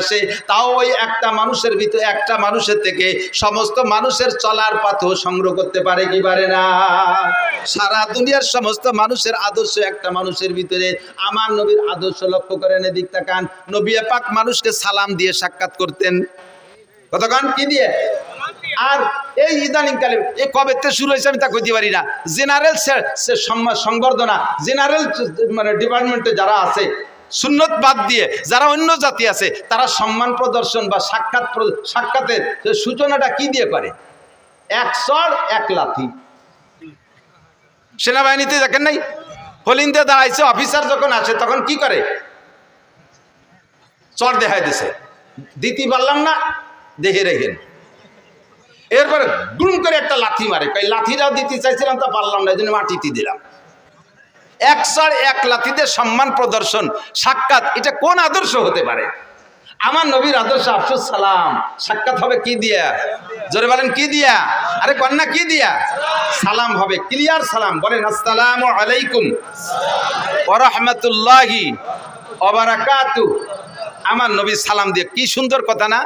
আসে, তাও ওই একটা মানুষের ভিতরে, একটা মানুষের থেকে সমস্ত মানুষের চলার পথও সংগ্রহ করতে পারে কি পারে না? সারা দুনিয়ার সমস্ত মানুষের আদর্শ একটা মানুষের ভিতরে। আমার নবীর আদর্শ লক্ষ্য করেন, এদিক তাকান। নবী পাক মানুষকে সালাম দিয়ে সাক্ষাৎ করতেন। কতক্ষণ কি দিয়ে? আর এই ইদানিং কালে এই কবে থেকে শুরু হয়েছে আমি তা কইতে পারি না। জেনারেল সংবর্ধনা, জেনারেল মানে ডিপার্টমেন্টে যারা আছে, সুন্নত বাদ দিয়ে যারা অন্য জাতি আছে, তারা সম্মান প্রদর্শন বা সাক্ষাতের সূচনাটা কি দিয়ে করে? এক চড় এক লাথি। সেনাবাহিনীতে দেখেন নাই, হলিন্দে দাঁড়াইছে, অফিসার যখন আসে তখন কি করে? চড় দেখাই দিছে, দিতে পারলাম না, দেখে রেখেন। এরপরে গুম করে একটা লাথি মারে, কই লাথিটাও দিতে চাইছিলাম তা পারলাম না, এই জন্য মাটিতে দিলাম। এক চড় এক লাথিতে সম্মান প্রদর্শন, সাক্ষাৎ, এটা কোন আদর্শ হতে পারে? আমার নবীর আদর্শ আফসুস সালাম। সাক্ষাৎ হবে কি দিয়া? জোরে বলেন কি দিয়া? আরে কন্যা কি দিয়া? সালাম হবে, ক্লিয়ার সালাম। বলেন আসসালামু আলাইকুম ওয়া রাহমাতুল্লাহি ওয়া বারাকাতুহু। আমার নবী সালাম দিয়ে, কি সুন্দর কথা না?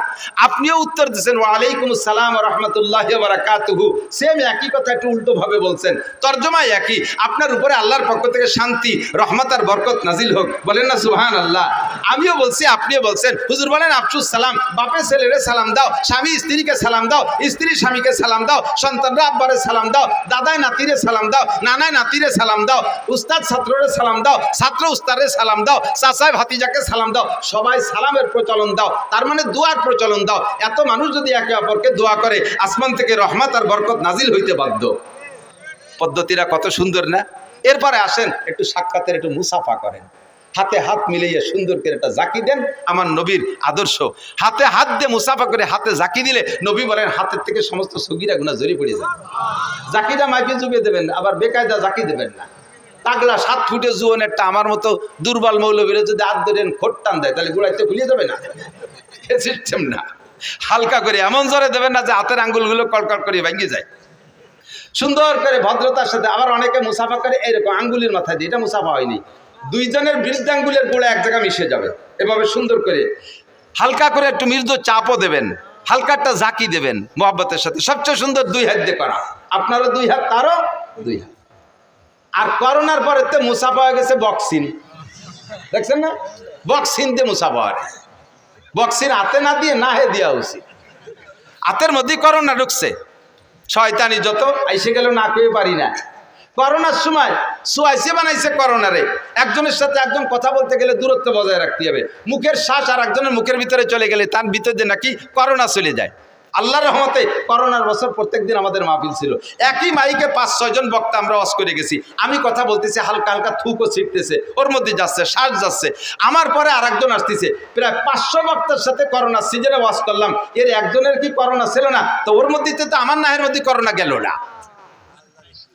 আপনিও উত্তর দিচ্ছেন ওয়া আলাইকুম আসসালাম ওয়া রাহমাতুল্লাহি ওয়া বারাকাতুহু। সেম একই কথা, একটু উল্টো ভাবে বলছেন, তরজমা একই। আপনার উপরে আল্লাহর পক্ষ থেকে শান্তি, রহমত আর বরকত নাজিল হোক। বলেন না সুবহানাল্লাহ? আমিও বলছি, আপনিও বলছেন। হুজুর বলেন আফসুস সালাম। বাপে ছেলেরে সালাম দাও, স্বামী স্ত্রীকে সালাম দাও, স্ত্রী স্বামীকে সালাম দাও, সন্তানরা আব্বারে সালাম দাও, দাদায় নাতিরে সালাম দাও, নানায় নাতিরে সালাম দাও, উস্তাদ ছাত্ররে সালাম দাও, ছাত্র উস্তাদরে সালাম দাও, চাচায় ভাতিজাকে সালাম দাও, সবাই সালামের প্রচলন দাও। তার মানে দোয়ার প্রচলন দাও। এত মানুষ যদি একে অপরকে দোয়া করে, আসমান থেকে রহমত আর বরকত নাজিল হইতে বাধ্য। পদ্ধতিটা কত সুন্দর না? এরপরে আসেন একটু সাক্ষাতের, একটু মুসাফা করেন। হাতে হাত মিলিয়ে সুন্দর করে একটা জাকি দেন। আমার নবীর আদর্শ, হাতে হাত দিয়ে মুসাফা করে হাতে জাকি দিলে নবী বলেন হাতের থেকে সমস্ত সগীরা গুনাহ ঝরে পড়ে যায়। জাকিটা মাইকে চুপে দেবেন, আবার বেকায়দা জাকি দেবেন না। তাগলা 7 ফুটে জুয়ন একটা আমার মতো দুর্বল মৌলবীরা যদি হাত ধরেন খোট টান দেয়, তাহলে গোড়াইতে খুলিয়ে যাবে না। সিস্টেম না। হালকা করে এমন জোরে দেবেন না যে হাতের আঙ্গুলগুলো কলকল করে ভেঙে যায়। সুন্দর করে ভদ্রতার সাথে। আবার অনেকে মুসাফা করে এরকম আঙ্গুলের মাথায় দিয়ে, এটা মুসাফা হয়নি। দুইজনের বৃদ্ধ আঙ্গুলের গোড়া এক জায়গায় মিশে যাবে, এভাবে সুন্দর করে হালকা করে একটু মৃদু চাপও দেবেন, হালকা একটা জাকি দেবেন মোহাব্বতের সাথে। সবচেয়ে সুন্দর 2 হাত দিয়ে করা। আপনারও 2 হাত, তারও 2 হাত। আর করোনার পরে তো মুসাফা হয়ে গেছে বক্সিন, দেখছেন না? বক্সিন দিয়ে মুসাফা হয়। বক্সিন হাতে না দিয়ে না হে দেওয়া উচিত। হাতের মধ্যে করোনা ঢুকছে, শয়তানি যত আইসে গেল না পেয়ে পারি না। করোনার সময় সুয়াইসে বানাইছে করোনারে। একজনের সাথে একজন কথা বলতে গেলে দূরত্ব বজায় রাখতে হবে। মুখের শ্বাস আর একজনের মুখের ভিতরে চলে গেলে তার ভিতরে যে নাকি করোনা চলে যায়। আল্লাহর রহমতে করোনার বছর প্রত্যেকদিন আমাদের মাহফিল ছিল। একই মাইকে 5-6 জন বক্তা আমরা ওয়াজ করে গেছি। আমি কথা বলতেছি, হালকা হালকা থুকও ছিটতেছে, ওর মধ্যে যাচ্ছে, শ্বাস যাচ্ছে। আমার পরে আর একজন আসতেছে, প্রায় 500 বক্তার সাথে করোনা সিজনে ওয়াজ করলাম। এর একজনের কি করোনা ছিল না? তো ওর মধ্যে তো আমার নাহের মধ্যে করোনা গেল না।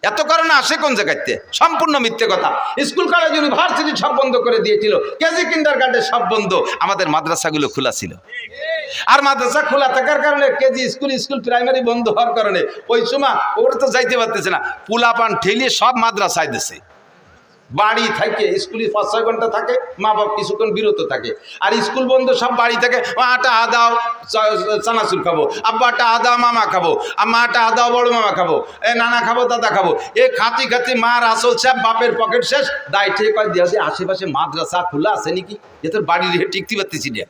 এত করোনা আসে কোন জায়গাতে? সম্পূর্ণ মিথ্যে কথা। স্কুল কলেজ ইউনিভার্সিটি সব বন্ধ করে দিয়েছিল, কেজি কিন্ডারগার্টেন সব বন্ধ। আমাদের মাদ্রাসাগুলো খোলা ছিল। আর মাদ্রাসা খোলা থাকার কারণে কেজি স্কুল প্রাইমারি বন্ধ হওয়ার কারণে ওই সময় ওরা তো যাইতে পারতেছে না। পুলাপান ঠেলিয়ে সব মাদ্রাসায় দিছে। বাড়ি থাকে, স্কুলে 5-6 ঘন্টা থাকে, মা বাপ কিছুক্ষণ বিরত থাকে। আর স্কুল বন্ধ, সব বাড়ি থেকে আটা আদাও চানাচুর খাবো, আব্বা আটা আদাও মামা খাবো, আম্মা আটা আদাও বড় মামা খাবো, নানা খাবো দাদা খাবো। এ খাতি খাতি মার আসল সব, বাপের পকেট শেষ। দায় ঠিক কয় দিয়া যে আশেপাশে মাদ্রাসা খোলা আছে নাকি, যে তোর বাড়ি রেখে টিকতে পারতেছি না।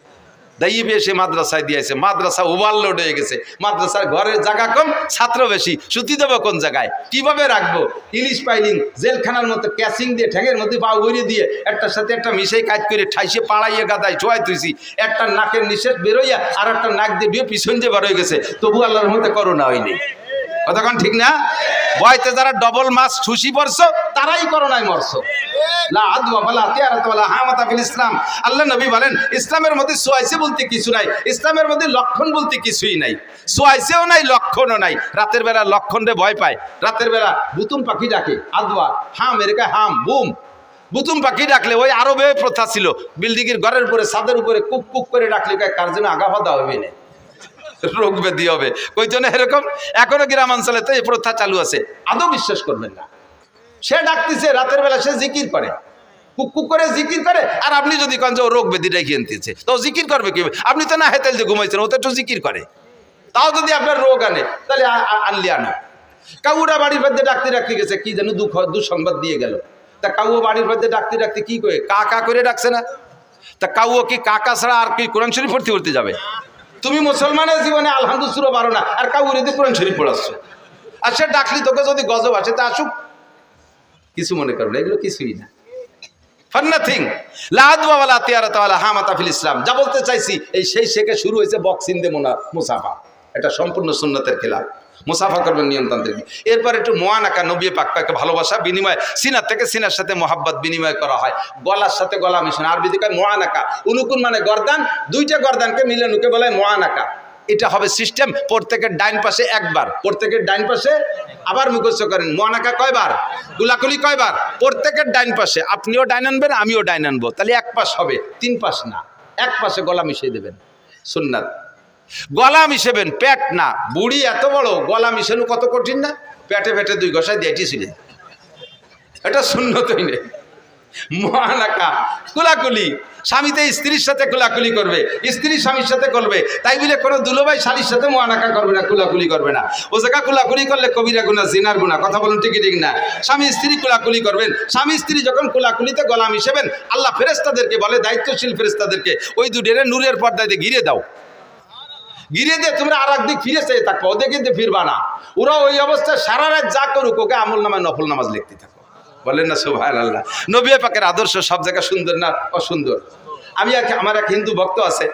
দাইয়ে এসে মাদ্রাসায় দিয়েছে। মাদ্রাসা ওভারলোড হয়ে গেছে। মাদ্রাসার ঘরের জায়গা কম, ছাত্র বেশি। সুতি দেবো কোন জায়গায়, কিভাবে রাখবো? ইলিশ পাইলিং জেলখানার মতো ক্যাসিং দিয়ে ঠ্যাঙের মধ্যে পা গড়িয়ে দিয়ে একটার সাথে একটা মিশাই কাজ করে ঠাইসে পাড়াইয়ে গাদায় ছোঁয়াই তুইছি। একটা নাকের নিঃশ্বাস বেরোইয়া আর একটা নাক দিয়ে বিয়ে পিছন দিয়ে বার হয়ে গেছে। তবু আল্লাহর মধ্যে করোনা হয়নি। কতক্ষণ ঠিক না? বয়তে যারা ডবল মাছ খুশি পড়ছো তারাই করোনায় মরছো। ইসলাম, আল্লাহ নবী বলেন ইসলামের মধ্যে সোয়াইসে বলতে কিছু নাই, ইসলামের মধ্যে লক্ষণ বলতে কিছুই নাই। সোয়াইসেও নাই, লক্ষণও নাই। রাতের বেলা লক্ষণ রে ভয় পায়। রাতের বেলা বুতুম পাখি ডাকে, আদওয়া হাম এরকা হাম বুম। বুতুম পাখি ডাকলে ওই আরবে প্রথা ছিল, বিল্ডিং এর ঘরের উপরে ছাদের উপরে কুক কুক করে ডাকলে কার জন্য আগা ফাদা হবে না, রোগ ব্যাধি হবে। ওই জন্য এরকম এখনো গ্রামাঞ্চলে তো এই প্রথা চালু আছে। আদৌ বিশ্বাস করবেন না, সে ডাকতেছে রাতের বেলা, সে জিকির করে। কুক করে জিকির করে, আর আপনি যদি কন যে ও রোগ ব্যাধি রেখে আনতেছে, তো জিকির করবে কি? আপনি তো না হেতেল যে ঘুমাইছেন, ও তো একটু জিকির করে। তাও যদি আপনার রোগ আনে, তাহলে আনলি আনো। কাউরা বাড়ির মধ্যে ডাকতে ডাকতে গেছে, কি যেন দুঃসংবাদ দিয়ে গেল। তা কাউ বাড়ির মধ্যে ডাকতে ডাকতে কি করে কা কা করে ডাকছে না? তা কাউ কি কাকা ছাড়া আর কি কোরআন শরীফ পড়তে পড়তে যাবে? তুমি মুসলমানের জীবনে আলহামদুলিল্লাহ পারো না, আর কাউ যদি কোরআন শরীফ পড়াচ্ছ, আর সে ডাকলি তোকে যদি গজব আসে তা আসুক, কিছু মনে করো না, এগুলো কিছুই না। ফান্নাথিং লাদওয়া ওয়ালা তিয়ারাতা ওয়ালা হামাতা ফিল ইসলাম। যা বলতে চাইছি, এই সেই শেখে শুরু হয়েছে বক্সিং দে মুসাফা। এটা সম্পূর্ণ সুন্নতের খেলা। মুসাফা করবেন নিয়মতান্ত্রিক। এরপর একটু মোয়ানাকা, নবী পাক পাকে ভালোবাসা বিনিময়, সিনার থেকে সিনার সাথে মোহাব্বত বিনিময় করা হয়, গলার সাথে গলা মিশানো। আরবিতে কয় মোয়ানাকা। উনুকুন মানে গর্দান, দুইটা গর্দানকে মিলে নুকে বলে মোয়ানাকা। এটা হবে সিস্টেম। প্রত্যেকের ডাইন পাশে একবার, প্রত্যেকের ডাইন পাশে আবার মুখস্থ করেন। মোয়ানাকা কয়বার, কুলাকুলি কয়বার? প্রত্যেকের ডাইন পাশে। আপনিও ডাইন আনবেন, আমিও ডাইন আনবো, তাহলে এক পাশ হবে, তিন পাশ না। এক পাশে গলা মিশিয়ে দেবেন, সুন্নাত। গলা মিশাবেন, পেট না। বুড়ি এত বড়, গলা মিশানো কত কঠিন না? পেটে পেটে দুই ঘষায় দিয়ে ছিলেন, এটা সুন্নতই নেই। মোয়ানাকা কুলাকুলি, স্বামীতে স্ত্রীর সাথে কুলাকুলি করবে, স্ত্রী স্বামীর সাথে করবে, তাই বলে কোনো দুলোভাই শালীর সাথে মোয়ানাকা করবে না, কুলাকুলি করবে না। ও জায়গা কুলাকুলি করলে কবিরা গুনাহ, জিনার গুনাহ। কথা বলুন ঠিক ঠিক না? স্বামী স্ত্রী কুলাকুলি করবেন। স্বামী স্ত্রী যখন কুলাকুলিতে গলা মিশাবেন, আল্লাহ ফেরেশতাদেরকে বলে, দায়িত্বশীল ফেরেশতাদেরকে, ওই দুটিরে নূরের পর্দায় দিয়ে ঘিরে দাও, ঘিরে দিয়ে তোমরা আর একদিক ফিরে চেয়ে থাকো, ওদের কিন্তু ফিরবা না। ওরা ওই অবস্থায় সারা রাত যা করুক, ওকে আমল নামায় নফল নামাজ লিখতে থাকো। বলেন না সুবহানাল্লাহ? নবী পাকের আদর্শ সব জায়গায় সুন্দর না অসুন্দর? আমার এক হিন্দু ভক্ত আছে,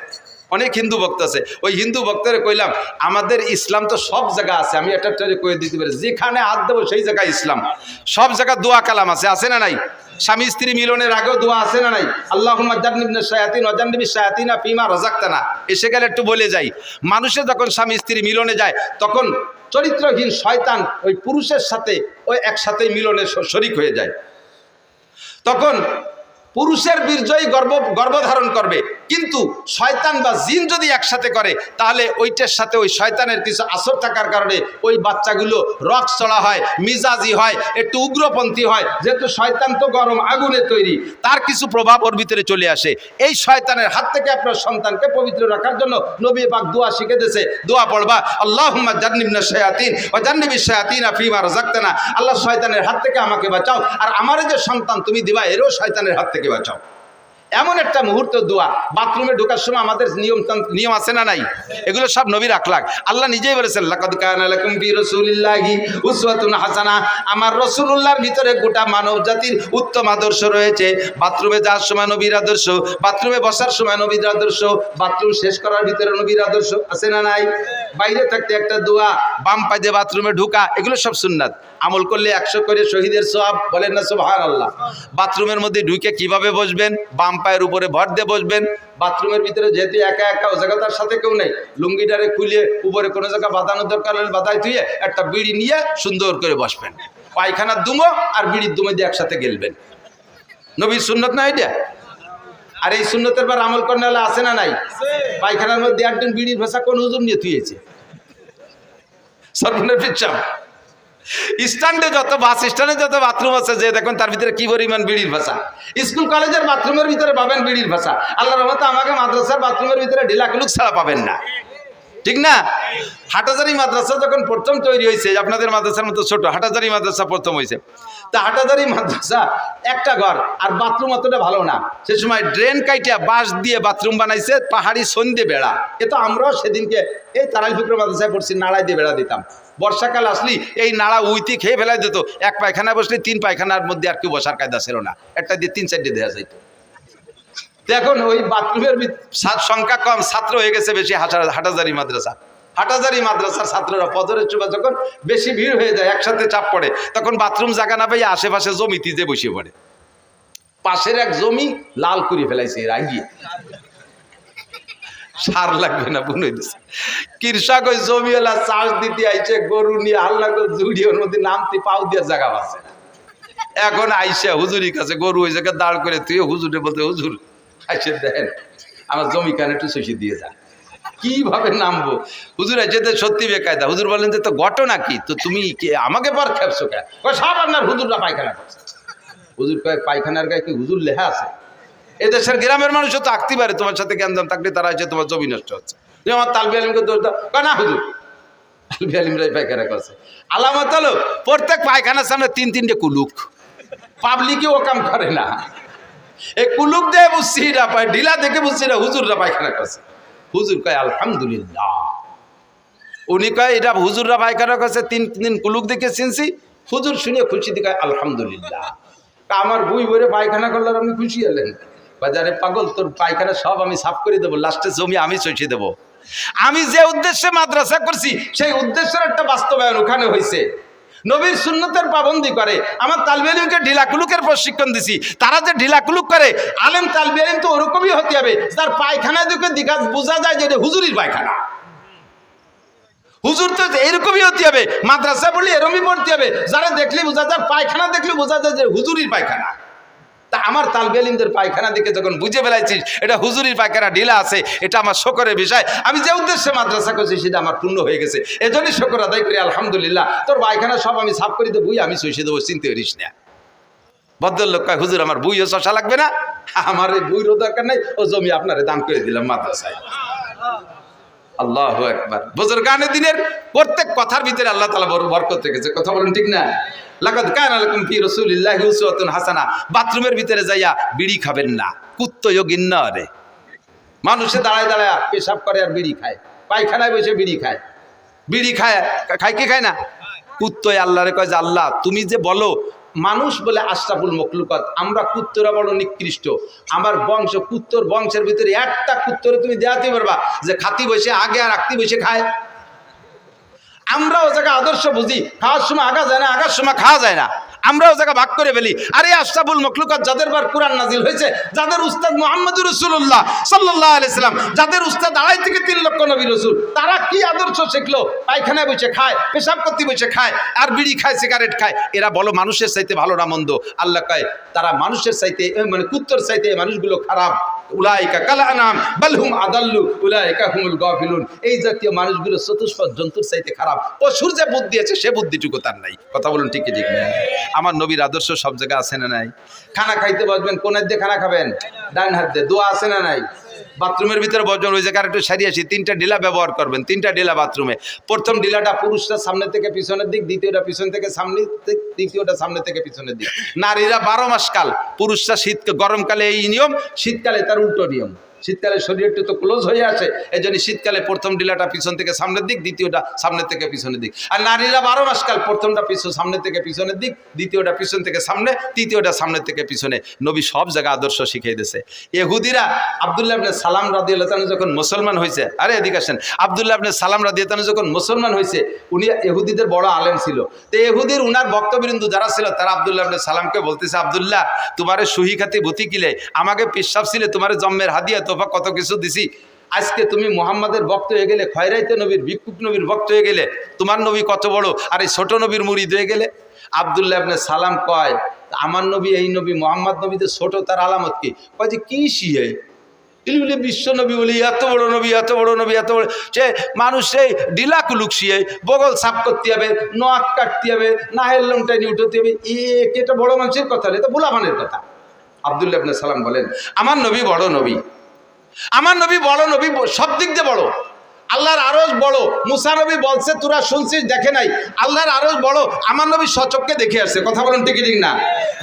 অনেক হিন্দু ভক্ত আছে। ওই হিন্দু ভক্তরে কইলাম, আমাদের ইসলাম তো সব জায়গা আছে, আমি একটা কয়ে দিতে পারি, যেখানে হাত দেবো সেই জায়গায় ইসলাম। সব জায়গায় দোয়া কালাম আছে, আছে না নাই? স্বামী স্ত্রী মিলনের আগেও দোয়া আছে না নাই? আল্লাহুম্মা জান্নিবনা শায়াতিন ওয়া জান্নিবিশ শায়াতিনা ফিমা রাযাকতানা। এসে গেলে একটু বলে যাই, মানুষের যখন স্বামী স্ত্রী মিলনে যায়, তখন চরিত্রহীন শয়তান ওই পুরুষের সাথে ওই একসাথে মিলনে শরিক হয়ে যায়। তখন পুরুষের বীর্যই গর্ভধারণ করবে, কিন্তু শয়তান বা জিন যদি একসাথে করে, তাহলে ওইটার সাথে ওই শয়তানের কিছু আসর থাকার কারণে ওই বাচ্চাগুলো রক চড়া হয়, মিজাজি হয়, একটু উগ্রপন্থী হয়। যেহেতু শয়তান তো গরম আগুনে তৈরি, তার কিছু প্রভাব ওর ভিতরে চলে আসে। এই শয়তানের হাত থেকে আপনার সন্তানকে পবিত্র রাখার জন্য নবী পাক দোয়া শিখে দিয়েছে। দোয়া পড়বা, আল্লাহুম্মা জান্নিবনা শায়াতিন ওয়া জান্নিবিশ শায়াতিনা ফিমা রাযাকতানা। আল্লাহ শয়তানের হাত থেকে আমাকে বাঁচাও, আর আমার যে সন্তান তুমি দিবা, এরও শয়তানের হাত থেকে বাঁচাও। এমন একটা মুহূর্ত দোয়া। বাথরুমে ঢোকার সময় আমাদের নিয়ম আছে না নাই? এগুলো সব নবীর আখলাক। আল্লাহ নিজেই বলেছেন, লাকাদ কানা লাকুম ফি রাসূলিল্লাহি উসওয়াতুন হাসানাহ। আমার রাসূলুল্লাহর ভিতরে গোটা মানব জাতির উত্তম আদর্শ রয়েছে। বাথরুমে যাওয়ার সময় নবীর আদর্শ, বাথরুমে বসার সময় নবীর আদর্শ, বাথরুম শেষ করার ভিতরে নবীর আদর্শ, আছে না নাই? বাইরে থাকতে একটা দোয়া, বাম পায়ে দিয়ে বাথরুমে ঢোকা, এগুলো সব সুন্নাত। আমল করলে 100 করে শহীদের সওয়াব। বলেন না সুবহানাল্লাহ? বাথরুমের মধ্যে ঢুকে কিভাবে বসবেন? বাম পায়ের উপরে ভর দিয়ে বসবেন। বাথরুমের ভিতরে যেহেতু একা একা, ও জায়গা তার সাথে কেউ নেই, লুঙ্গিটারে খুলে উপরে কোনো জায়গা বাঁধানোর দরকার হলে বাঁধাই ধুয়ে একটা বিড়ি নিয়ে সুন্দর করে বসবেন। পায়খানার দুমো আর বিড়ির দুমো দিয়ে একসাথে গেলবেন। নবীর সুন্নত না এটা? আর এই সুন্নতের বার আমল করলে হলে আছে না নাই? পায়খানার মধ্যে একজন বিড়ির ভাষা কোন হুজুর নিয়ে থুয়েছে? সর্বনের পিছাম স্ট্যান্ডে যত, বাস স্ট্যান্ডে যত বাথরুম আছে, যে দেখুন তার ভিতরে কি পরিমাণ বিড়ির ভাষা। স্কুল কলেজের বাথরুমের ভিতরে পাবেন বিড়ির ভাষা। আল্লাহর রহমতে আমাকে মাদ্রাসার বাথরুমের ভিতরে ঢিলাকুলুক ছাড়া পাবেন না, ঠিক না? হাটাজারি মাদ্রাসা যখন প্রথম তৈরি হয়েছে, আপনাদের মাদ্রাসার মতো ছোট হাটাজারি মাদ্রাসা প্রথম হয়েছে, তা হাটাজারি মাদ্রাসা একটা ঘর, আর বাথরুম অতটা ভালো না। সে সময় ড্রেন কাইটিয়া বাঁশ দিয়ে বাথরুম বানাইছে, পাহাড়ি সন্ধে বেড়া। এ তো আমরাও সেদিনকে এই তারাই ফিক্র মাদ্রাসায় পড়ছি, নাড়াই দিয়ে বেড়া দিতাম। বর্ষাকাল আসলি এই নাড়া উইতি খেয়ে ফেলাই দিত। এক পায়খানায় বসলে 3 পায়খানার মধ্যে আর কেউ বসার কায়দা ছিল না, একটা দিয়ে 3-4 দেওয়া যাইত। এখন ওই বাথরুমের সংখ্যা কম, ছাত্র হয়ে গেছে বেশি। হাটাজারি মাদ্রাসা, হাটাজারি মাদ্রাসার ছাত্ররা ফজরের সময় যখন বেশি ভিড় হয়ে যায়, একসাথে চাপ পড়ে, তখন বাথরুম জায়গা না পাইয়া আশেপাশে জমিতে যে বসে পড়ে। পাশের এক জমি লাল করে ফেলাইছে রাগি, সার লাগবে না বুনে দিছে। কৃষক ওই জমিওয়ালা চাষ দিতে আইছে, গরু নিয়ে হাল্লা করে জুড়ি, ওর মধ্যে নামতে পাও দিয়ে জায়গা আছে। এখন আইসে হুজুরির কাছে গরু ওই জায়গায় দাঁড় করে তুই হুজুরে বলতে, হুজুর আইসে দেখেন আমার জমি কানে একটু শশী দিয়ে যা। কিভাবে নামবো? হুজুর যেতে সত্যি বেকায়দা। হুজুর বলেন যে তো ঘটনা কি, তো তুমি আমাকে পর খেপছো কেন? সব আপনার হুজুররা পায়খানা করছে। হুজুর কয় পায়খানার গায়ে কি হুজুর লেখা আছে? এদেশের গ্রামের মানুষও তো আঁকতে পারে, তোমার সাথে জ্ঞান দাম থাকলে তারা আছে তোমার জমি নষ্ট হচ্ছে। তুমি আমার তালবি আলিমকে দোষ দাও, না হুজুর তালবি আলিমরাই পায়খানা করছে। আলামত হলো প্রত্যেক পায়খানার সামনে 3-3টে কুলুক, পাবলিকে ও কাম করে না। এই কুলুক দিয়ে বুঝছি না, পায় ঢিলা দেখে বুঝছি না হুজুররা পায়খানা করছে। হুজুর কয় আলহামদুলিল্লাহ। উনি কয় এটা হুজুররা পায়খানা করছে, 3 কুলুক দেখে চিনছি। হুজুর শুনে খুশি দিকে আলহামদুলিল্লাহ। আমার বই বইরে পায়খানা করলে আপনি খুশি হলেন? বাজারে পাগল, তোর পায়খানা সব আমি সাফ করে দেবো, লাস্টে জমি আমি চষে দেবো। আমি যে উদ্দেশ্যে মাদ্রাসা করছি সেই উদ্দেশ্যের একটা বাস্তবায়ন ওখানে হয়েছে। নবীর সুন্নতের পাবন্দি করে। আমার তালবি আলিমকে ঢিলাকুলুকের প্রশিক্ষণ দিছি। তারা যে ঢিলাকুলুক করে, আলেম তালবি আলিম তো ওরকমই হতে হবে তার পায়খানা দিকে দিঘা বোঝা যায় যে হুজুরির পায়খানা। হুজুর তো এরকমই হতে হবে, মাদ্রাসা বলি এরকমই পড়তে হবে, যারা দেখলে বোঝা যায়, পায়খানা দেখলে বোঝা যায় যে হুজুরির পায়খানা। তা আমার তালবি আলিমদের পায়খানা দেখে যখন বুঝে ফেলাইছিস এটা হুজুরির পায়খানা ঢিলা আছে, এটা আমার শকরের বিষয়। আমি যে উদ্দেশ্যে মাদ্রাসা করছি সেটা আমার পূর্ণ হয়ে গেছে, এজন্যই শকর আদায় করি আলহামদুলিল্লাহ। তোর পায়খানা সব আমি সাফ করে দেবো, আমি চষে দেবো, চিনতে পারিস না। ভদ্রলোক কয় হুজুর আমার বইও চষা লাগবে না, আমার এই বইরও দরকার নাই, ও জমি আপনারে দান করে দিলাম মাদ্রাসায়। আল্লাহু আকবার। বুজুরগানে দিনের প্রত্যেক কথার ভিতরে আল্লাহ তাআলা বড় বরকত রেখেছে, কথা বলেন ঠিক না? লাকাদ কানা লাকুম ফি রাসূলিল্লাহি উসওয়াতুন হাসানা। বাথরুমের ভিতরে যাইয়া বিড়ি খাবেন না, কুত্তয় গিন্নারে। মানুষে দাঁড়ায় দাঁড়ায় পেশাব করে আর বিড়ি খায়, পায়খানায় বসে বিড়ি খায়। বিড়ি খায়, খায় কি খায় না? কুত্তয় আল্লাহরে কয় যে আল্লাহ তুমি যে বলো মানুষ বলে আশরাফুল মখলুকাত, আমরা কুত্তরা বড় নিকৃষ্ট। আমার বংশ, কুত্তর বংশের ভিতরে একটা কুত্তরে তুমি দেখাতে পারবা যে খাতি বসে আগে আর আঁকতি বসে খায়? আমরা ও জায়গায় আদর্শ বুঝি, খাওয়ার সময় আগা যায় না, আগার সময় খাওয়া যায় না, আমরা ও জায়গা ভাগ করে ফেলি। আরে আশরাফুল মখলুকাত যাদের বার কুরআন নাজিল হয়েছে, যাদের উস্তাদ মুহাম্মদুর রাসূলুল্লাহ সাল্লাল্লাহু আলাইহি সাল্লাম, যাদের উস্তাদ 2.5 থেকে 3 লক্ষ নবী রাসূল, তারা কি আদর্শ শিখলো? পায়খানায় বসে খায়, পেশাব করতে বসে খায়, আর বিড়ি খায়, সিগারেট খায়। এরা বলো মানুষের চাইতে ভালো না মন্দ? আল্লাহ কয় তারা মানুষের চাইতে, মানে কুত্তর চাইতে মানুষগুলো খারাপ। উলাইকা কাল আনাম বাল হুম আদাল্লু উলাইকা হুমুল গাফিলুন। এই জাতীয় মানুষগুলো চতুষ্পদ জন্তুর চাইতে খারাপ। পশুর যে বুদ্ধি আছে সে বুদ্ধিটুকু তার নাই। কথা বলুন ঠিক কি ঠিক না? আমার নবীর আদর্শ সব জায়গায় আছে না নাই? খানা খাইতে বসবেন কোন হাত দিয়ে খানা খাবেন? ডান হাত দিয়ে। দোয়া আছে না নাই? বাথরুমের ভিতরে বসবেন, ওই জায়গায় একটু সারিয়ে আসি, 3টা ডিলা ব্যবহার করবেন, 3টা ডিলা বাথরুমে। প্রথম ডিলাটা পুরুষরা সামনে থেকে পিছনের দিক, দ্বিতীয়টা পিছন থেকে সামনে দিক, তৃতীয়টা সামনে থেকে পিছনের দিক। নারীরা 12 মাস কাল, পুরুষরা শীত, গরমকালে এই নিয়ম, শীতকালে তার উল্টো নিয়ম। শীতকালে শরীরটা তো ক্লোজ হয়ে আসে, এই জন্য শীতকালে প্রথম ডিলাটা পিছন থেকে সামনের দিক, দ্বিতীয়টা সামনের থেকে পিছনের দিক। আর নারীরা 12 মাস কাল, প্রথমটা পিছন সামনে থেকে পিছনের দিক, দ্বিতীয়টা পিছন থেকে সামনে, তৃতীয়টা সামনে থেকে পিছনে। নবী সব জায়গায় আদর্শ শিখিয়ে দিয়েছে। ইহুদিরা আব্দুল্লাহ ইবনে সালাম রাদিয়াল্লাহু তাআলা যখন মুসলমান হয়েছে, আরে এদিকে আসেন, আব্দুল্লাহ ইবনে সালাম রাদিয়াল্লাহু তাআলা যখন মুসলমান হয়েছে, উনি ইহুদিদের বড় আলেম ছিল। তো ইহুদির উনার ভক্তবৃন্দ যারা ছিল তারা আব্দুল্লাহ ইবনে সালামকে বলতেছে, আব্দুল্লাহ তোমারে সহি খাতি ভূতি কিলে, আমাকে পেশাব ছিলে, তোমারে জন্মের হাদিয়া তোফা কত কিছু দিছি, আজকে তুমি মুহাম্মাদের ভক্ত হয়ে গেলে, খয়রাইতে নবীর, ভিক্ষুক নবীর ভক্ত হয়ে গেলে, তোমার নবী কত বড়, আর এই ছোট নবীর মুরিদ হয়ে গেলে। আব্দুল্লাহ ইবনে সালাম কয় আমার নবী, এই নবী মুহাম্মদ নবীতে ছোট, তার আলামত কি? কয় যে কি শিয়ে বলে বিশ্ব নবী বলি, এত বড় নবী, এত বড় নবী, এত বড়। সে মানুষ সেই ডিলা কুলুক শিয়ে বগল সাফ করতে হবে, নোয়াক কাটতে হবে, নাহের লংটাই নিয়ে উঠতে হবে, এটা বড় মানুষের কথা, এটা বুলাবানের কথা। আব্দুল্লাহ ইবনে সালাম বলেন আমার নবী বড় নবী, আমার নবী বড় নবী, সব দিক দিয়ে বড়। আল্লাহর আরশ বড়, মুসা নবী বলছে তোরা শুনছিস দেখে নাই, আল্লাহর আরশ বড়, আমার নবী সচক্ষে দেখে আসছে। কথা বলেন ঠিক ঠিক না?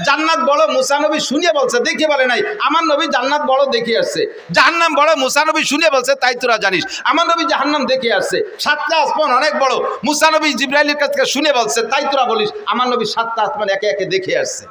জান্নাত বড়, মুসা নবী শুনিয়ে বলছে, দেখে বলে নাই, আমার নবী জান্নাত বড় দেখে আসছে। জাহান্নাম বড়, মুসা নবী শুনিয়ে বলছে, তাই তোরা জানিস, আমার নবী জাহান্নাম দেখে আসছে। 7টা আসমান অনেক বড়, মুসা নবী জিবরাইলের কাছ থেকে শুনে বলছে, তাই তোরা বলিস, আমার নবী 7টা আসমান একে একে দেখে আসছে।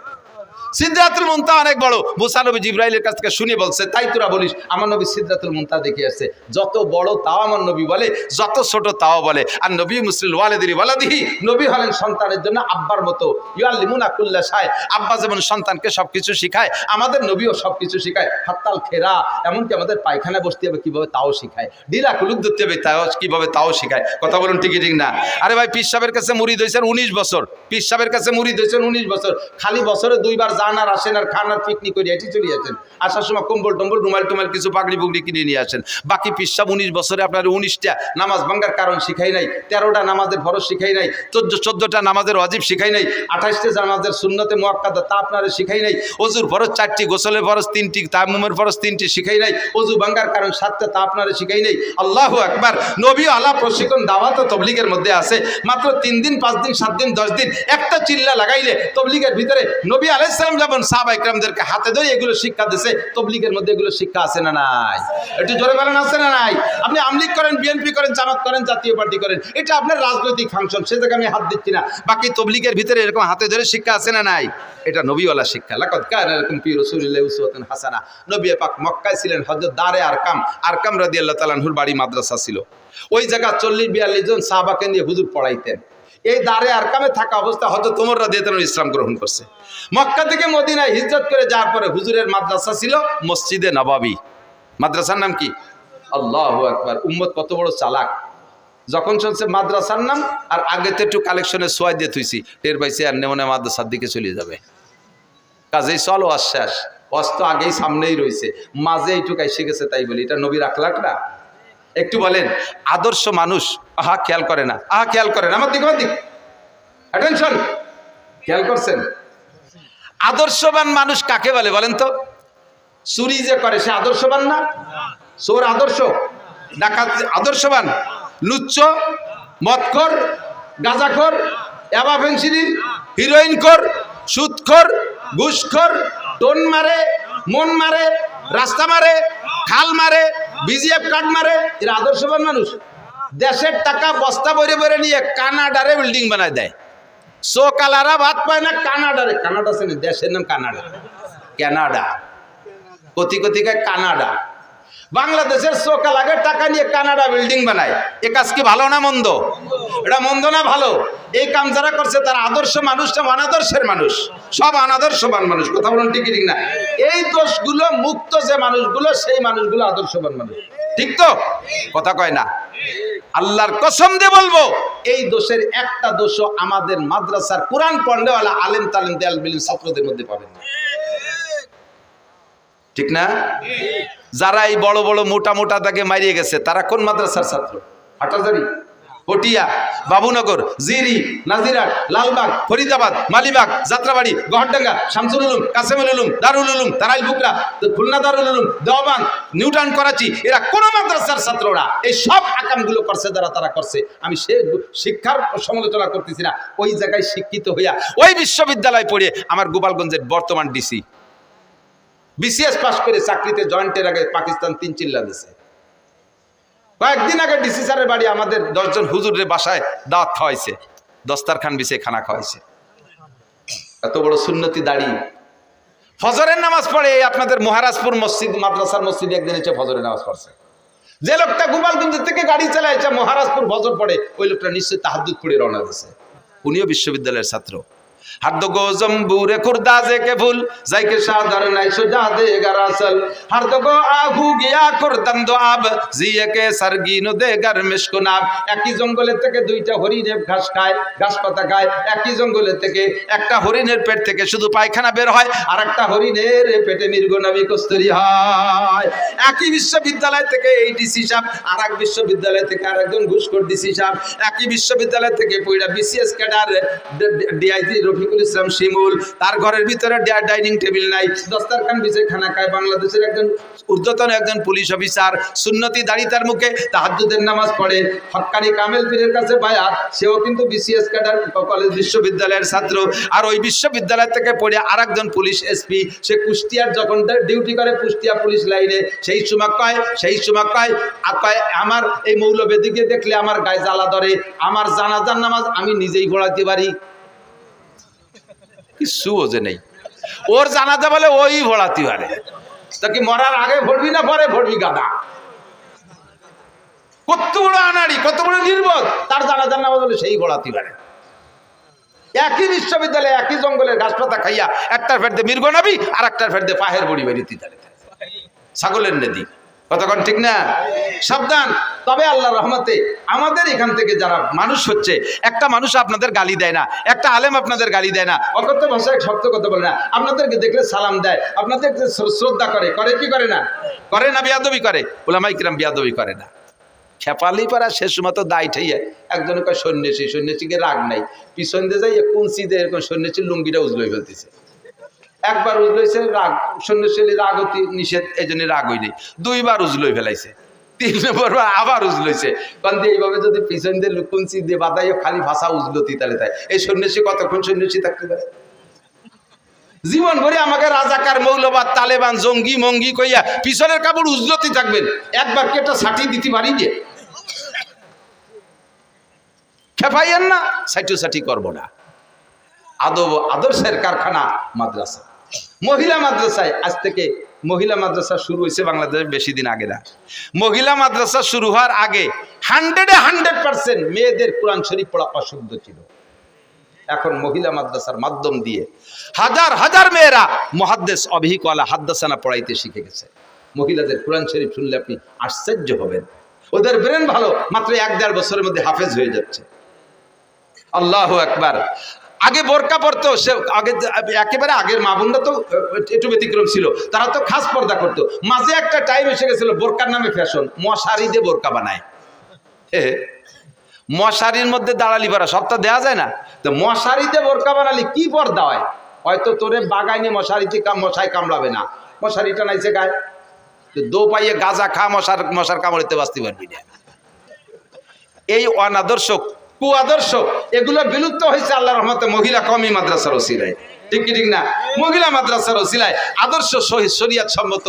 সিদরাতুল মুনতাহা অনেক বড়, মুসা নবী জিবরাইলের কাছ থেকে শুনে বলছে, তাই তোরা বলিস, আমার নবী সিদরাতুল মুনতাহা দেখে আসছে। যত বড় তাও আমার নবী বলে, যত ছোট তাও বলে। আর নবী মুসলিল ওয়ালিদিহি ওয়ালাদিহি, নবী হলেন সন্তানের জন্য আব্বার মতো। ইউআল্লিমুনা কুল্লা শাই, আব্বা যেমন সন্তানকে সবকিছু শিখায়, আমাদের নবীও সবকিছু শিখায়। হাত্তাল খেরা, এমনকি আমাদের পায়খানা বসতে হবে কিভাবে তাও শিখায়, ডিলা কুলুক ধরতে হবে তাও কিভাবে তাও শিখায়। কথা বলুন ঠিক ঠিক না? আরে ভাই পীর সাহেবের কাছে মুরিদ হয়েছেন 19 বছর, পীর সাহেবের কাছে মুরিদ হয়েছেন 19 বছর, খালি বছরে 2 বার যান আর আসেন আর খান আর পিকনিক করে এটি চলে আসেন, আসার সময় কম্বল টম্বল রুমাল টুমাল কিছু পাগড়ি পুগড়ি কিনে নিয়ে আসেন। বাকি পিসাব 19 বছরে আপনার 19টা নামাজ ভাঙ্গার কারণ শিখাই নাই, 13টা নামাজের ফরজ শিখাই নাই, 14টা নামাজের ওয়াজিব শিখাই নাই, 28টা নামাজের সুন্নতে মুআক্কাদা তা আপনারা শিখাই নাই, ওযুর ফরজ 4টি, গোসলের ফরজ 3টি, তায়াম্মুমের ফরজ 3টি শিখাই নাই, ওযু ভাঙ্গার কারণ 7টা তা আপনারা শিখাই নাই। আল্লাহু আকবার। নবী আলা প্রশিক্ষণ দাওয়াত ও তবলিগের মধ্যে আছে মাত্র 3 দিন 5 দিন 7 দিন 10 দিন একটা চিল্লা লাগাইলে তবলিগের ভিতরে নবী আলাইহিস সালাম যেমন সাহাবা ইকরামদেরকে হাতে ধরে এগুলো শিক্ষা দিয়েছে, তবলিগের মধ্যে এগুলো শিক্ষা আছে না নাই? একটু জোরে বলেন আছে না নাই? আপনি আমলিগ করেন, বিএনপি করেন, জামাত করেন, জাতীয় পার্টি করেন, এটা আপনার রাজনৈতিক ফাংশন, সে জায়গায় আমি হাত দিচ্ছি না। বাকি তবলিগের ভিতরে এরকম হাতে ধরে শিক্ষা আছে না নাই? এটা নবীওয়ালা শিক্ষা। লাকাদ কানা লাকুম ফি রাসূলিল্লাহি উসওয়াতুন হাসানা। নবী পাক মক্কায় ছিলেন, হযরত দারে আরকাম রাদিয়াল্লাহু তাআলা আনহুর বাড়ি মাদ্রাসা ছিল। ওই জায়গা 40-42 জন সাহাবাকে নিয়ে হুজুর পড়াইতেন। এই দারে আরকামে থাকা অবস্থা হযরত ওমর রাদিয়াল্লাহু তাআলা ইসলাম গ্রহণ করছে। মক্কা থেকে মদিনায় হিজরত করে যাওয়ার পরে হুজুরের মাদ্রাসা ছিল মসজিদে নববী। মাদ্রাসার নাম কি? আল্লাহু আকবার। উম্মত কত বড় চালাক, যখন শুনছে মাদ্রাসার নাম আর আগে তো একটু কালেকশনে সোয়াই দিয়ে থুইছি, টের পাইছে আর নেমনে মাদ্রাসার দিকে চলে যাবে। কাজেই চলো আশ্বাস, অস্ত আগেই সামনেই রয়েছে, মাঝে এইটুকু এসে গেছে তাই বলি। এটা নবীর আখলাক না? একটু বলেন আদর্শ মানুষ। আহা খেয়াল করে না, আহা খেয়াল করেন, আমার দিক অ্যাটেনশন, খেয়াল করছেন? আদর্শবান মানুষ কাকে বলে বলেন তো? চুরি যে করে সে আদর্শবান না? চোর আদর্শ, ডাকাত আদর্শবান, লুচ্চ, মদখোর, গাঁজাখোর, ইয়াবা ফেন্সিডিল, হিরোইনখোর, সুদখোর, ঘুষখোর, টোন মারে, মন মারে, রাস্তা মারে, খাল মারে, বিজিএফ কার্ড মারে, এরা আদর্শবান মানুষ? দেশের টাকা বস্তা বইরে বইরে নিয়ে কানাডারে বিল্ডিং বানায় দেয়। সোকালারা ভাত পায় না কানাডারে। কানাডা আছে না, দেশের নাম Canada. Canada crore crore Canada. বাংলাদেশের সোকালাকে টাকা নিয়ে কানাডা বিল্ডিং বানায়। এ কাজ কি ভালো না মন্দ? এটা মন্দ না ভালো? এই কাম যারা করছে তারা আদর্শ মানুষ না অনাদর্শের মানুষ? সব অনাদর্শবান মানুষ। কথা বলুন ঠিক ঠিক না? এই দোষগুলো মুক্ত যে মানুষগুলো, সেই মানুষগুলো আদর্শবান মানুষ। ঠিক তো? কথা কয় না? আল্লাহর কসম দিয়ে বলবো, এই দোষের একটা দোষও আমাদের মাদ্রাসার কোরআন পড়নেওয়ালা আলেম তালেম দেয়াল বিলিম ছাত্রদের মধ্যে পাবেন না। ঠিক না? যারা এই বড় বড় মোটা মোটা দাগে মারিয়ে গেছে তারা কোন মাদ্রাসার ছাত্র? হাটাজারি, পটিয়া, বাবুনগর, জিরি, নাজিরাট, লালবাগ, ফরিদাবাদ, মালিবাগ, যাত্রাবাড়ি, গহরডাঙ্গা, শামসুল উলুম, কাসেমুল উলুম, দারুল উলুম, তারাইল বুকরা, খুলনা দারুল উলুম, দেওবান, নিউটাউন, করাচি, এরা কোন মাদ্রাসার ছাত্ররা এই সব আকামগুলো করছে যারা, তারা করছে। আমি সে শিক্ষার সমালোচনা করতেছি না। ওই জায়গায় শিক্ষিত হইয়া ওই বিশ্ববিদ্যালয় পড়ে আমার গোপালগঞ্জের বর্তমান ডিসি বিসিএস পাস করে চাকরিতে জয়েন্টের আগে পাকিস্তান 3 চিল্লা দিছে। কয়েকদিন আগে ডিসি স্যারের বাড়ি আমাদের 10 জন হুজুরের বাসায় দাওয়াত খাওয়াইছে, দস্তারখান বিছিয়ে খানা খাওয়াইছে। এত বড় সুন্নতি দাড়ি। ফজরের নামাজ পড়ে আপনাদের মহারাজপুর মসজিদ মাদ্রাসার মসজিদে একদিন এসে ফজরের নামাজ পড়ছে। যে লোকটা গোপালগঞ্জ থেকে গাড়ি চালাইছে মহারাজপুর ফজর পড়ে, ওই লোকটা নিশ্চয়ই তাহাজ্জুদ পড়ে রওনা দিয়েছে। উনিও বিশ্ববিদ্যালয়ের ছাত্র। हद गो जम्बूरे खुर्दाजे के फूल जाइके शादर নাই সুজা দে গারাসল हद गो आहू गया खुरदंदो आब জিয়ে কে সারগিনো দে গার মিশকুনাব। একই জঙ্গলে থেকে দুইটা হরিণের ঘাস খায়, ঘাস পাতা খায়। একই জঙ্গলে থেকে একটা হরিণের পেট থেকে শুধু পায়খানা বের হয়, আর একটা হরিণের পেটে মৃগনাভি কস্তুরী হয়। একই বিশ্ববিদ্যালয় থেকে এই ডিসি সাহেব, আর এক বিশ্ববিদ্যালয় থেকে আরেকজন ঘুষখোর ডিসি সাহেব, একই বিশ্ববিদ্যালয় থেকে পয়লা BCS cadre DIG Rafiqul Islam শিমুল, তার ঘরের ভিতরে ডাইনিং টেবিল নাই, দস্তারখান বিছে খানা খায়। বাংলাদেশের একজন ঊর্ধ্বতন একজন পুলিশ অফিসার সুন্নতি দাড়ি তার মুখে তাহাজ্জুদের নামাজ পড়ে, হক্কানি কামেল পীরের কাছে বায়াত, সেও কিন্তু বিসিএস ক্যাডার কলেজ বিশ্ববিদ্যালয়ের ছাত্র। আর ওই বিশ্ববিদ্যালয় থেকে পড়ে আরেকজন পুলিশ এসপি, সে কুষ্টিয়ার যখন ডিউটি করে কুষ্টিয়া পুলিশ লাইনে, সেই সময় কয় আমার এই মৌলবেদিকে দেখলে আমার গায়ে জ্বালা ধরে, আমার জানাজার নামাজ আমি নিজেই পড়াতে পারি। কিছু ওজে নেই, ওর জানাজা বলে ওই ভোড়াতে পারে। তা কি মরার আগে ভরবি না পরে ভরবি? গাদা কত বড় আনাড়ি, কত বড় নির্বোধ, তার জানাজার নামাজ বলে সেই ভোড়াতে পারে। একই বিশ্ববিদ্যালয়ে একই জঙ্গলের ঘাস পাতা খাইয়া একটার ফের দিয়ে মৃগনাভি আর একটার ফের দিয়ে পাহের বড়ি বেরিয়ে ছাগলের নেদি। কতক্ষণ ঠিক না? সাবধান। তবে আল্লাহর রহমতে আমাদের এখান থেকে যারা মানুষ হচ্ছে, একটা মানুষ আপনাদের গালি দেয় না, একটা আলেম আপনাদের গালি দেয় না, অকথ্য ভাষায় শক্ত কথা বলে না, আপনাদেরকে দেখলে সালাম দেয়, আপনাদেরকে শ্রদ্ধা করে, করে কি করে না? করে না বিয়াদবি করে? উলামায়ে কিরাম বিয়াদবি করে না। খেপালি পারা শেষ মতো দায় ঠাইয়ে একজনের কয় সন্ন্যাসী, সন্ন্যাসীকে রাগ নাই, পিছন দিয়ে যাই কুঞ্চি দিয়ে এরকম সন্ন্যাসীর লুঙ্গিটা উজলই ফেলতেছে। একবার উজলইছে, রাগ, সন্ন্যাসী রাগ অতি নিষেধ, এই জন্য রাগ হই নেই। দুইবার উজলই ফেলাইছে, 3 নম্বর আবার উজলইছে। কারণ এইভাবে যদি পিছন দিয়ে কুঞ্চি দিয়ে বাদাইও খালি ভাষা উজলতি তাহলে তাই এই সন্ন্যাসী কতক্ষণ সন্ন্যাসী থাকতে পারে? জীবন ভরে আমাকে রাজাকার, মৌলবাদ, তালেবান, জঙ্গি মঙ্গি কইয়া পিছনের কাপড় উজলতি থাকবেন, একবার কেটা ছাটি দিতে পারি যে খেপাইয়েন না, সাইটি করবো না। আদর্শের কারখানা মাদ্রাসা, মহিলা মাদ্রাসায় আজ থেকে মহিলা মাদ্রাসা শুরু হয়েছে বাংলাদেশে বেশি দিন আগে না। মহিলা মাদ্রাসা শুরু হওয়ার আগে 100% মেয়েদের কোরআন শরীফ পড়া অশুদ্ধ ছিল। এখন মহিলা মাদ্রাসার মাধ্যম দিয়ে হাজার হাজার মেয়েরা মুহাদ্দিস, অভিহিকওয়ালা, হাদ্দাসানা পড়াইতে শিখে গেছে। মহিলাদের কোরআন শরীফ শুনলে আপনি আশ্চর্য হবেন, ওদের ব্রেন ভালো, মাত্র 1-1.5 বছরের মধ্যে হাফেজ হয়ে যাচ্ছে। আল্লাহু আকবার। আগে বোরকা পরতো, সে আগে একেবারে আগের মা বোনরা তো একটু ব্যতিক্রম ছিল, তারা তো খাস পর্দা করতো। মাঝে একটা টাইম এসে গেছিল বোরকার নামে ফ্যাশন, মশারি দিয়ে বোরকা বানায়। মশারির মধ্যে দাঁড়ালি পারা সবটা দেওয়া যায় না, তো মশারিতে বোরকা বানালি কি পর্দা হয়? হয়তো তোরে বাগাইনি মশারিতে মশাই কামড়াবে না, মশারিটা নাইছে গায়ে, দো পাইয়ে গাঁজা খা, মশার কামড়িতে বাঁচতে পারবি না। এই অনাদর্শ, কুআদর্শ, এগুলো বিলুপ্ত হয়েছে আল্লাহর রহমতে মহিলা কওমি মাদ্রাসার ওসিলায়। ঠিক কি ঠিক না? মহিলা মাদ্রাসার ওসিলায় আদর্শ শরীয়ত সম্মত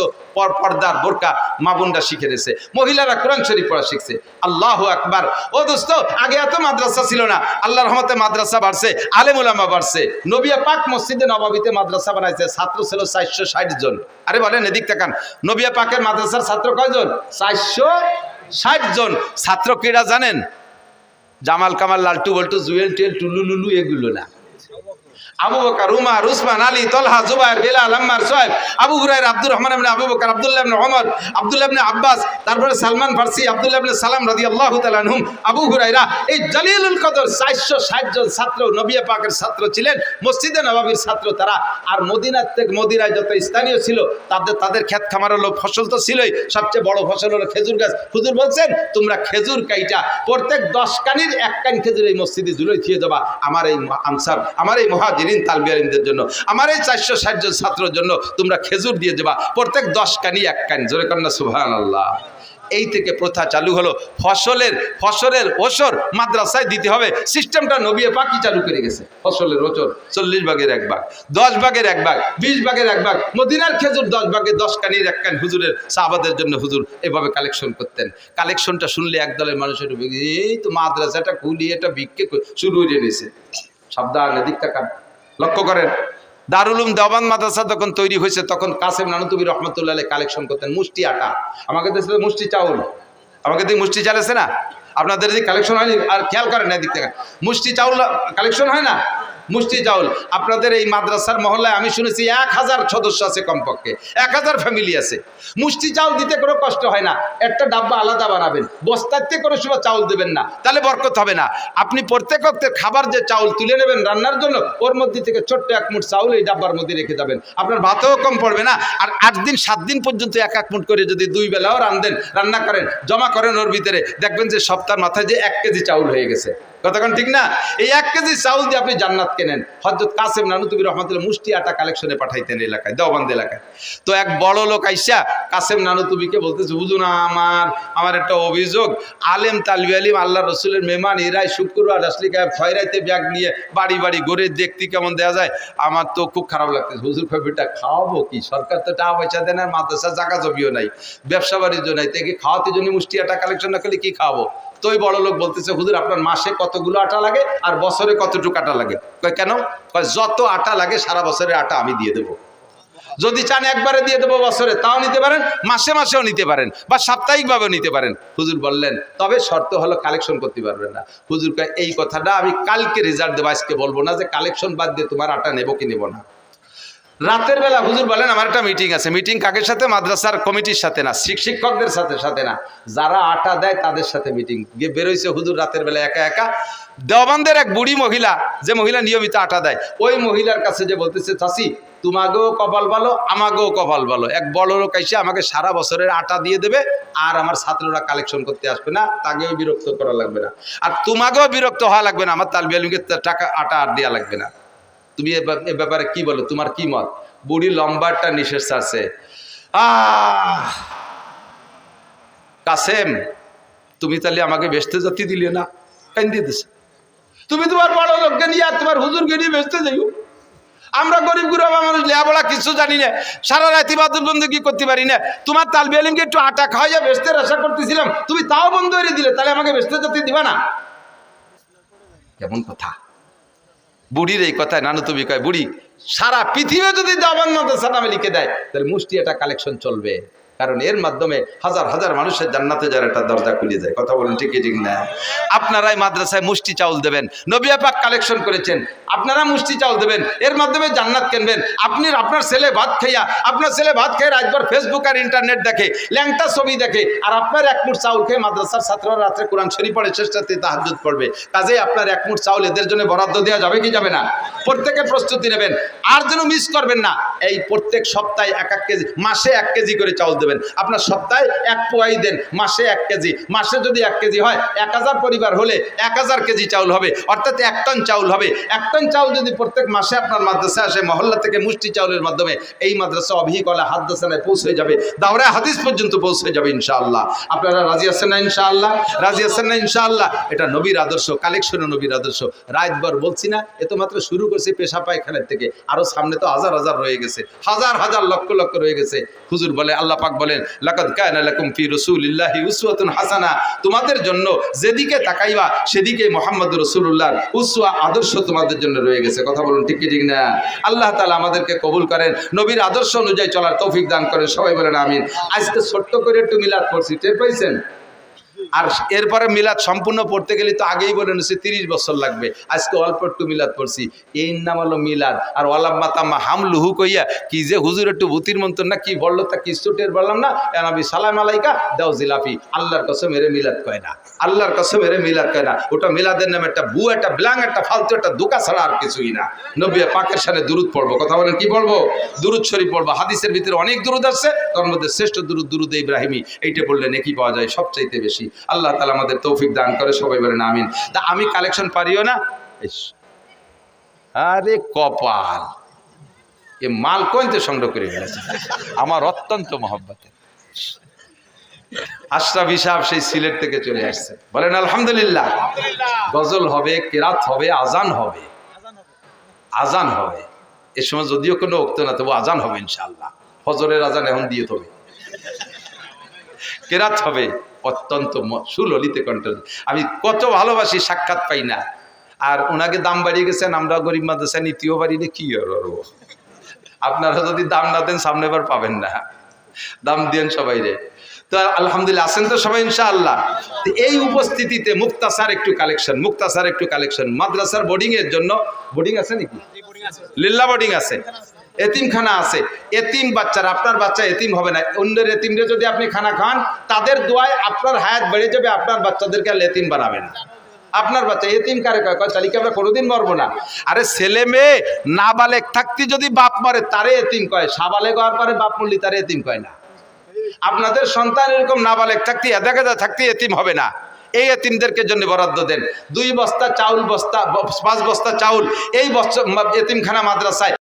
পর্দার বোরকা মা বোনরা শিখে নিয়েছে, মহিলারা কোরআন শরীফ পড়া শিখছে। আল্লাহু আকবার। ও দোস্ত, আগে এত মাদ্রাসা ছিল না, আল্লাহর রহমতে মাদ্রাসা বাড়ছে, আলেম ওলামা বাড়ছে। নবী পাক মসজিদে নববীতে মাদ্রাসা বানাইছে, ছাত্র ছিল 460 জন। আরে বলেন, এদিক তাকান, নবী পাকের মাদ্রাসার ছাত্র কয়জন? 460 জন। ছাত্র কেডা জানেন? জামাল কামাল, লালটু বল্টু, জুয়েল টেল, টুলু লুলু এগুলো না। আবু বকর, উমর, উসমান, আলী, তলহা, জুবায়ের, বেলাল, আম্মার, সোহেব, আবু হুরায়রা, আব্দুর রহমান ইবনে আবু বকর, আব্দুল্লাহ ইবনে ওমর, আব্দুল্লাহ ইবনে আব্বাস, তারপরে সালমান ফারসি, আব্দুল্লাহ ইবনে সালাম রাদিয়াল্লাহু তাআলা আনহুম, আবু হুরায়রা, এই জলিলুল কদর 460 জন ছাত্র নবী পাকের ছাত্র ছিলেন, মসজিদে নববীর ছাত্র তারা। আর মদিনায় যত স্থানীয় ছিল তাদের ক্ষেত খামার হলো, ফসল তো ছিলই, সবচেয়ে বড় ফসল হলো খেজুর গাছ। হুজুর বলছেন, তোমরা খেজুর কাইটা প্রত্যেক 10 কানির 1 কান খেজুর এই মসজিদে ঝুলে দিয়ে দেবা আমার এই আনসার, আমার এই মুহাজিরিন তালবি আলিমদের জন্য, আমার এই 460 জন ছাত্রের জন্য তোমরা খেজুর দিয়ে দেবা প্রত্যেক 10 কানি 1 কান। জোরে কন্যা সুবহানাল্লাহ। এই থেকে প্রথা চালু হলো, ফসলের ওসর মাদ্রাসায় দিতে হবে, সিস্টেমটা নবী পাকই চালু করে গেছে। ফসলের ওসর 40 ভাগের 1 ভাগ, 10 ভাগের 1 ভাগ, 20 ভাগের 1 ভাগ, মদিনার খেজুর 10 ভাগে 10 কানির 1 কান হুজুরের সাহাবাদের জন্য হুজুর এভাবে কালেকশন করতেন। কালেকশনটা শুনলে একদলের মানুষের এই তো মাদ্রাসাটা খুলি, এটা বিক্রি শুরু হয়ে গেছে। সাবধান, এদিক তাকান, লক্ষ্য করেন। দারুল উলুম দেওবন্দ মাদ্রাসা যখন তৈরি হয়েছে তখন কাসেম নানুতুবি রহমতুল্লাহ আলাইহি কালেকশন করতেন মুষ্টি আটা, আমাকে দিয়েছিল মুষ্টি চাউল, আমাকে দিয়ে মুষ্টি চাল আছে না, আপনাদের এদিকে কালেকশন হয়নি? আর খেয়াল করেন না, এদিক থেকে মুষ্টি চাউল কালেকশন হয় না? মুষ্টি চাউল আপনাদের এই মাদ্রাসার মহল্লায় আমি শুনেছি 1000 সদস্য আছে, কমপক্ষে 1000 ফ্যামিলি আছে। মুষ্টি চাউল দিতে কোনো কষ্ট হয় না, একটা ডাব্বা আলাদা বানাবেন, বস্তাতে কোনো সময় চাউল দেবেন না, তাহলে বরকত হবে না। আপনি প্রত্যেক অক্তের খাবার যে চাউল তুলে নেবেন রান্নার জন্য, ওর মধ্যে থেকে ছোট্ট 1 মুঠ চাউল এই ডাব্বার মধ্যে রেখে যাবেন, আপনার ভাতও কম পড়বে না। আর 8 দিন 7 দিন পর্যন্ত 1 মুঠ করে যদি 2 বেলাও রান্না করেন, জমা করেন ওর ভিতরে, দেখবেন যে সপ্তাহের মাথায় যে 1 কেজি চাউল হয়ে গেছে। কতক্ষণ ঠিক না? এই 1 কেজি চাউল দিয়ে আপনি জান্নাত কেনেন। হযরত কাসেম নানুতুবি রহমতুল্লাহ মুষ্টি আটা কালেকশনে পাঠাইতেন এলাকায়, দেওবন্দ এলাকায়। তো এক বড় লোক আইসা কাসেম নানুতুবিকে বলতেছে, হুজুর আমার একটা অভিযোগ, আলেম তালবি আলিম আল্লাহ রসুলের মেহমান, এরাই শুক্রবার আসলে খয়রাইতে ব্যাগ নিয়ে বাড়ি বাড়ি ঘুরে দেখতে কেমন দেওয়া যায়, আমার তো খুব খারাপ লাগতেছে। হুজুর বেটা খাওয়াবো কি, সরকার তো টাকা পয়সা দেন, আর মাদ্রাসা জায়গা জমিও নাই, ব্যবসা বাণিজ্য নাই, তাকে খাওয়াতে জন্য মুষ্টি আটা কালেকশন না করলে কি খাওয়াবো? তো ওই বড় লোক বলতেছে, হুজুর আপনার মাসে কতগুলো আটা লাগে আর বছরে কতটুকু আটা লাগে? কয় কেন? কয় যত আটা লাগে সারা বছরের আটা আমি দিয়ে দেবো, যদি চান একবারে দিয়ে দেবো বছরে, তাও নিতে পারেন, মাসে মাসেও নিতে পারেন, বা সাপ্তাহিকভাবেও নিতে পারেন। হুজুর বললেন, তবে শর্ত হলো কালেকশন করতে পারবেন না। হুজুর কয় এই কথাটা আমি কালকে রেজাল্ট দেবো, আজকে বলবো না যে কালেকশন বাদ দিয়ে তোমার আটা নেবো কি নেবো না। রাতের বেলা হুজুর বলেন আমার একটা মিটিং আছে। মিটিং কাকের সাথে? মাদ্রাসার কমিটির সাথে না, শিক্ষকদের সাথে না, যারা আটা দেয় তাদের সাথে মিটিং। গিয়ে বেরোইছে হুজুর রাতের বেলা একা একা। দেওবন্দের এক বুড়ি মহিলা, যে মহিলা নিয়মিত আটা দেয়, ওই মহিলার কাছে যে বলতেছে, চাচি তোমাকেও কপাল ভালো, আমাকেও কপাল ভালো, এক বড় লোক এসে আমাকে সারা বছরের আটা দিয়ে দেবে, আর আমার ছাত্ররা কালেকশন করতে আসবে না, তাকেও বিরক্ত করা লাগবে না, আর তোমাকেও বিরক্ত হওয়া লাগবে না, আমার তালবি আলমকে টাকা আটা আর দেওয়া লাগবে না। তুমি এ ব্যাপারে কি বলো, তোমার কি মত? বুড়ি লম্বারটা নিঃশ্বাস ছাড়ছে। কাসেম, তুমি তাহলে আমাকে বেচতে যেতে দিলে না, কেন দিতেছে? তুমি তোমার বড় লোককে নিয়ে আর তোমার হুজুরকে নিয়ে বেচতে যাইও। আমরা গরিব গুরবা মানুষ, লেখাপড়া কিছু জানি না, সারা রাত ইবাদত বন্দেগি করতে পারি না। তোমার তালবি আলিমকে একটু আটা খাওয়াইয়া বেচতে আশা করতেছিলাম, তুমি তাও বন্ধ করে দিলে, তাহলে আমাকে বেচতে যেতে দিবা না? কেমন কথা? বুড়ির এই কথায় নানু তুমি কয়, বুড়ি সারা পৃথিবী যদি দেওবন্দ মাদ্রাসা নামে লিখে দেয়, তাহলে মুষ্টি এটা কালেকশন চলবে, কারণ এর মাধ্যমে হাজার হাজার মানুষের জান্নাতে যার একটা দরজা খুলে যায়। কথা বলেন ঠিক ঠিক না? আপনারাই মাদ্রাসায় মুষ্টি চাউল দেবেন, নবী পাক কালেকশন করেছেন, আপনারা মুষ্টি চাউল দেবেন, এর মাধ্যমে জান্নাত কিনবেন। আপনি আপনার ছেলে ভাত খাইয়া, আপনার ছেলে ভাত খেয়ে রাতভর ফেসবুক আর ইন্টারনেট দেখে, ল্যাংটা ছবি দেখে, আর আপনার এক মুঠ চাউল খেয়ে মাদ্রাসার ছাত্ররা রাত্রে কোরআন শরীফ পড়ে, শেষ রাতে তাহাজ্জুদ পড়বে। কাজেই আপনার এক মুঠ চাউল এদের জন্য বরাদ্দ দেওয়া যাবে কি যাবে না? প্রত্যেকে প্রস্তুতি নেবেন, আর যেন মিস করবেন না। এই প্রত্যেক সপ্তাহে এক কেজি, মাসে 1 কেজি করে চাউল দেবেন। আপনার সপ্তাহে 1 পোয়াই দেন, মাসে 1 কেজি। মাসে যদি 1 কেজি হয়, 1000 পরিবার হলে 1000 কেজি চাউল হবে, অর্থাৎ 1 টন চাউল হবে। 1 টন চাউল যদি প্রত্যেক মাসে আপনার মাদ্রাসায় আসে, মহল্লা থেকে মুষ্টি চাউলের মাধ্যমে এই মাদ্রাসা অবিকলে হাদ্দাসানায় পৌঁছে যাবে, দাওরা হাদিস পর্যন্ত পৌঁছে যাবে ইনশাআল্লাহ। আপনারা রাজি আছেন না ইনশাআল্লাহ? রাজি আছেন না ইনশাআল্লাহ? এটা নবীর আদর্শ, কালেকশনও নবীর আদর্শ। রাতভর বলছি না, এ তো মাত্র শুরু করছি পেশা পায়খানার থেকে, আরো সামনে তো হাজার হাজার রয়ে গেছে, হাজার হাজার লক্ষ লক্ষ রয়ে গেছে। হুজুর বলে, আল্লাহ পাক বলেন, লাকাদ কানা লাকুম ফি রাসূলিল্লাহি উসওয়াতুন হাসানা, তোমাদের জন্য যেদিকে তাকাইবা সেদিকে মুহাম্মদুর রাসূলুল্লাহর উসওয়া আদর্শ তোমাদের জন্য রয়ে গেছে। কথা বলুন ঠিক কি ঠিক না? আল্লাহ তাআলা আমাদেরকে কবুল করেন, নবীর আদর্শ অনুযায়ী চলার তৌফিক দান করেন, সবাই বলেন আমিন। আজকে ছোট্ট করে একটু মিলাদ পড়ছি, টের পাইছেন? আর এরপরে মিলাদ সম্পূর্ণ পড়তে গেলে তো আগেই বলে নিচ্ছে 30 বছর লাগবে। আজকে অল্প একটু মিলাদ পড়ছি, এই নাম হলো মিলাদ। আর ওয়ালাম্মা তাম্মা হামলুহু কইয়া কি যে হুজুর একটু ভূতির মন্তর না কি বললো, তা কিছু টের বললাম না। নবী সালাম আলাইকা দাও জিলাপি, আল্লাহর কসম এরে মিলাদ কয় না, আল্লাহর কসম এরে মিলাদ কয় না। ওটা মিলাদের নামে একটা বু, একটা ব্লাং, একটা ফালতু, একটা দোকা ছাড়া আর কিছুই না। নবী পাকের সামনে দুরুদ পড়বো। কথা বলেন কি পড়বো? দুরুদ শরীফ পড়বো। হাদিসের ভিতরে অনেক দুরুদ আছে, তার মধ্যে শ্রেষ্ঠ দুরুদ দুরুদ ইব্রাহিমী। এইটা পড়লে নেকি পাওয়া যায় সবচাইতে বেশি। আল্লাহ তাআলা আমাদের তৌফিক দান করে, সবাই বলেন আমিন। তা আমি কালেকশন পারিও না? আরে কপাল, এ মাল কইতে সংগ্রহ করে গেছে আমার অত্যন্ত মহব্বতের আশরাফ সাহেব, সেই সিলেট থেকে চলে আসছে। বলেন আলহামদুলিল্লাহ। গজল হবে, কেরাত হবে, আজান হবে, আজান হবে। এ সময় যদিও কোনো উক্ত না, তবু আজান হবে ইনশাআল্লাহ। ফজরের আজান এখন দিয়ে তবে কেরাত হবে, অত্যন্ত সুললিত কণ্ঠ। আমি কত ভালোবাসি, সাক্ষাৎ পাই না। আর ওনাকে দাম বাড়িয়ে গেছেন, আমরা গরিব মাদ্রাসা নীতিও বাড়ি না, কি করবো? আপনারা যদি দাম না দেন সামনে বার পাবেন না, দাম দিয়েন সবাই রে। তো আলহামদুলিল্লাহ, আছেন তো সবাই ইনশাআল্লাহ? এই উপস্থিতিতে মুক্তাসার একটু কালেকশন, মুক্তাসার একটু কালেকশন। মাদ্রাসার বোর্ডিং এর জন্য, বোর্ডিং আছে নাকি? লিল্লা বোর্ডিং আছে, এতিমখানা আছে। এতিম বাচ্চারা, আপনার বাচ্চা এতিম হবে না, অন্যের এতিমরে যদি আপনি খানা খান, তাদের দোয়ায় আপনার হায়াত বেড়ে যাবে। আপনার বাচ্চাদেরকে আর এতিম বানাবেন। আপনার বাচ্চা এতিম কারে কয়? তাহলে কি আমরা কোনোদিন মরবো না? আরে ছেলে মেয়ে নাবালেগ থাকতে যদি বাপ মরে তারে এতিম কয়, সাবালেগ হওয়ার পরে বাপ মরলি তারে এতিম কয় না। আপনাদের সন্তান এরকম নাবালেগ থাকতে, এদাকেদা থাকতে এতিম হবে না। এই এতিমদেরকে জন্য বরাদ্দ দেন। 2 বস্তা চাউল, 5 বস্তা চাউল এই এতিমখানা মাদ্রাসায়